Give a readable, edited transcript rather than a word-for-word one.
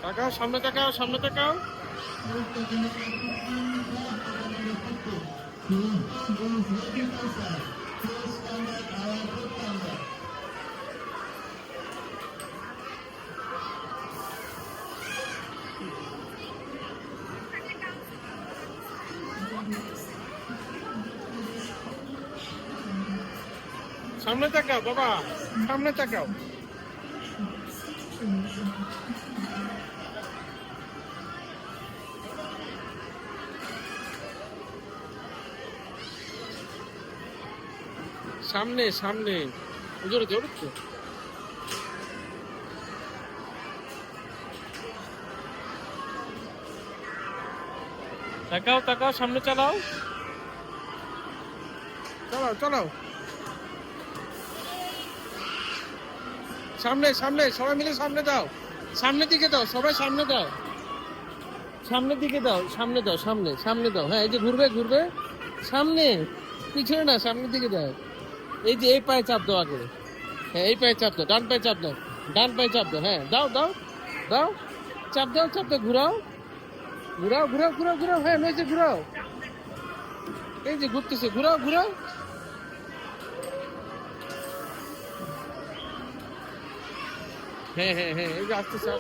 তাকাও, সামনে তাকাও, সামনে তাকাও। সামনে তাকাও বাবা, সামনে তাকাও। সামনে সামনে, জোরে জোরে তো। তাকাও তাকাও, সামনে চালাও, চালাও চালাও। সামনে সামনে, সবাই মিলে সামনে দাও, সামনের দিকে দাও, সবাই সামনে দাও, সামনের দিকে দাও, সামনে দাও, সামনে সামনে দাও। হ্যাঁ, এই যে ঘুরবে ঘুরবে, সামনে, পিছনে না, সামনের দিকে দাও। এই যে এই পায়ে চাপ দাও আগে। হ্যাঁ, এই পায়ে চাপ দাও, ডান পায়ে চাপ দাও, ডান পায়ে চাপ দাও। হ্যাঁ, দাও দাও দাও, চাপ দাও, চাপ দাও, ঘুরাও ঘুরাও ঘুরাও ঘুরাও ঘুরাও। হ্যাঁ, এই যে ঘুরাও, এই যে ঘুরতেছে, ঘুরাও ঘুরাও। হ্যাঁ হ্যাঁ হ্যাঁ, এই যে আসতেছে।